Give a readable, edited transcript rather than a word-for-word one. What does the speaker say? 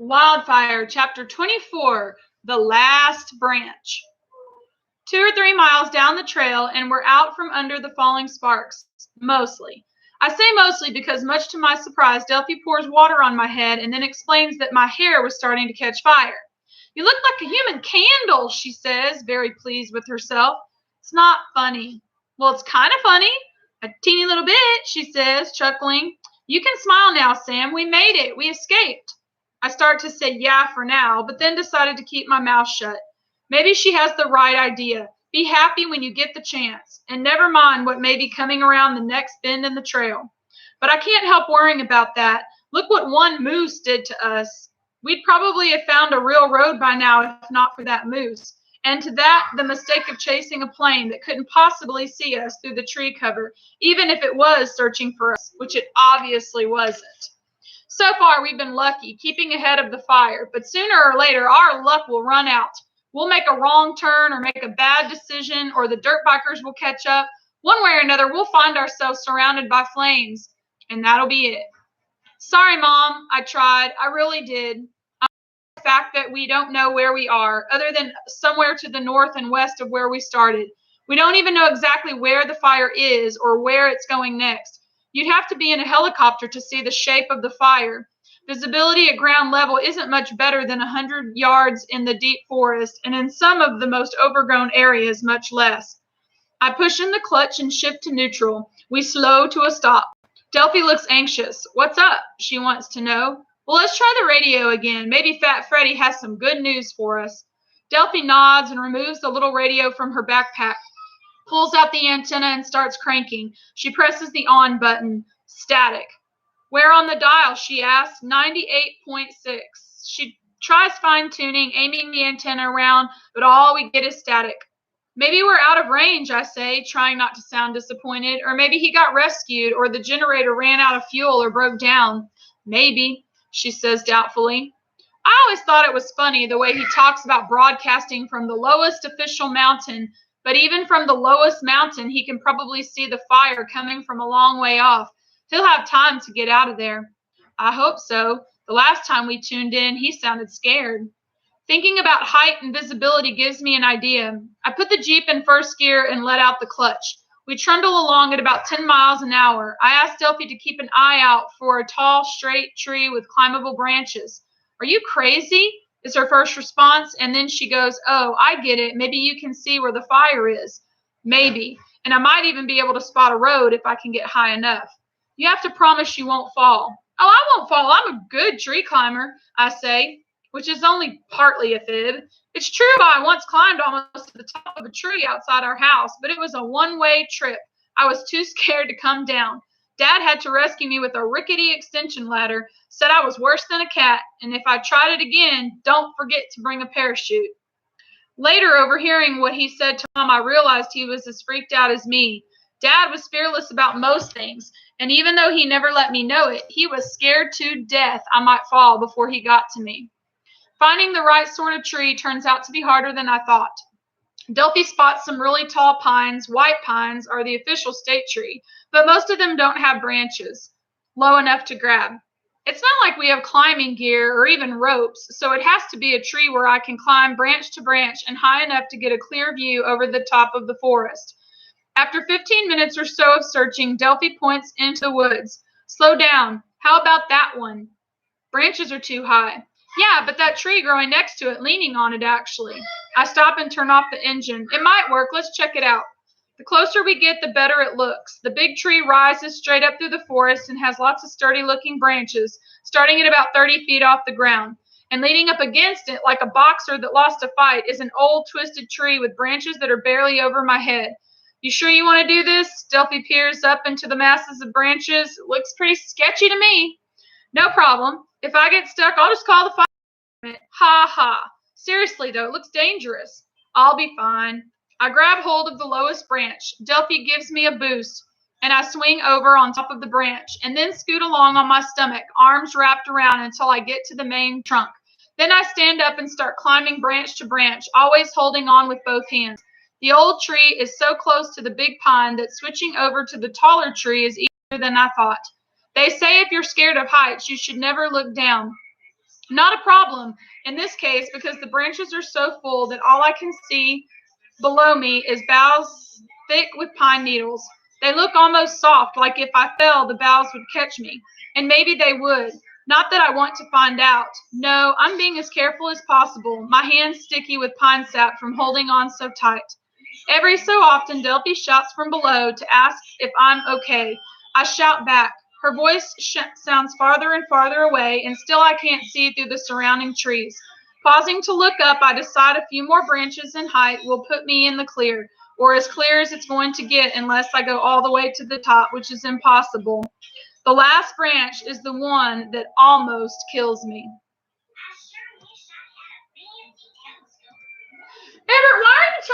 Wildfire Chapter 24, The Last Branch. 2 or 3 miles down the trail, and we're out from under the falling sparks. Mostly. I say mostly because, much to my surprise, Delphi pours water on my head and then explains that my hair was starting to catch fire. "You look like a human candle," she says, very pleased with herself. "It's not funny." "Well, it's kind of funny. A teeny little bit," she says, chuckling. "You can smile now, Sam. We made it. We escaped." I start to say yeah for now, but then decided to keep my mouth shut. Maybe she has the right idea. Be happy when you get the chance, and never mind what may be coming around the next bend in the trail. But I can't help worrying about that. Look what one moose did to us. We'd probably have found a real road by now if not for that moose. And to that, the mistake of chasing a plane that couldn't possibly see us through the tree cover, even if it was searching for us, which it obviously wasn't. So far, we've been lucky, keeping ahead of the fire, but sooner or later, our luck will run out. We'll make a wrong turn or make a bad decision, or the dirt bikers will catch up. One way or another, we'll find ourselves surrounded by flames, and that'll be it. "Sorry, Mom," I tried. I really did. The fact that we don't know where we are, other than somewhere to the north and west of where we started. We don't even know exactly where the fire is or where it's going next. You'd have to be in a helicopter to see the shape of the fire. Visibility at ground level isn't much better than 100 yards in the deep forest, and in some of the most overgrown areas, much less. I push in the clutch and shift to neutral. We slow to a stop. Delphi looks anxious. "What's up?" she wants to know. "Well, let's try the radio again. Maybe Fat Freddy has some good news for us." Delphi nods and removes the little radio from her backpack, pulls out the antenna and starts cranking. She presses the on button. Static. "Where on the dial?" she asks. 98.6. She tries fine-tuning, aiming the antenna around, but all we get is static. "Maybe we're out of range," I say, trying not to sound disappointed. "Or maybe he got rescued, or the generator ran out of fuel or broke down." "Maybe," she says doubtfully. I always thought it was funny the way he talks about broadcasting from the lowest official mountain, but even from the lowest mountain, he can probably see the fire coming from a long way off. He'll have time to get out of there. I hope so. The last time we tuned in, he sounded scared. Thinking about height and visibility gives me an idea. I put the Jeep in first gear and let out the clutch. We trundle along at about 10 miles an hour. I asked Delphi to keep an eye out for a tall, straight tree with climbable branches. "Are you crazy?" is her first response, and then she goes, "Oh, I get it. Maybe you can see where the fire is." "Maybe. And I might even be able to spot a road if I can get high enough." "You have to promise you won't fall." "Oh, I won't fall. I'm a good tree climber," I say, which is only partly a fib. It's true I once climbed almost to the top of a tree outside our house, but it was a one-way trip. I was too scared to come down. Dad had to rescue me with a rickety extension ladder, said I was worse than a cat, and if I tried it again, don't forget to bring a parachute. Later, overhearing what he said to Mom, I realized he was as freaked out as me. Dad was fearless about most things, and even though he never let me know it, he was scared to death I might fall before he got to me. Finding the right sort of tree turns out to be harder than I thought. Delphi spots some really tall pines. White pines are the official state tree, but most of them don't have branches low enough to grab. It's not like we have climbing gear or even ropes, so it has to be a tree where I can climb branch to branch and high enough to get a clear view over the top of the forest. After 15 minutes or so of searching, Delphi points into the woods. "Slow down. How about that one?" "Branches are too high." "Yeah, but that tree growing next to it, leaning on it, actually." I stop and turn off the engine. "It might work. Let's check it out." The closer we get, the better it looks. The big tree rises straight up through the forest and has lots of sturdy-looking branches, starting at about 30 feet off the ground. And leaning up against it, like a boxer that lost a fight, is an old, twisted tree with branches that are barely over my head. "You sure you want to do this?" Delphi peers up into the masses of branches. "It looks pretty sketchy to me." "No problem. If I get stuck, I'll just call the fire department." Ha ha. Seriously, though, it looks dangerous. "I'll be fine." I grab hold of the lowest branch. Delphi gives me a boost, and I swing over on top of the branch, and then scoot along on my stomach, arms wrapped around until I get to the main trunk. Then I stand up and start climbing branch to branch, always holding on with both hands. The old tree is so close to the big pine that switching over to the taller tree is easier than I thought. They say if you're scared of heights, you should never look down. Not a problem in this case because the branches are so full that all I can see below me is boughs thick with pine needles. They look almost soft, like if I fell, the boughs would catch me. And maybe they would. Not that I want to find out. No, I'm being as careful as possible, my hands sticky with pine sap from holding on so tight. Every so often, Delphi shouts from below to ask if I'm okay. I shout back. Her voice sounds farther and farther away, and still I can't see through the surrounding trees. Pausing to look up, I decide a few more branches in height will put me in the clear, or as clear as it's going to get unless I go all the way to the top, which is impossible. The last branch is the one that almost kills me. Everett, why are you trying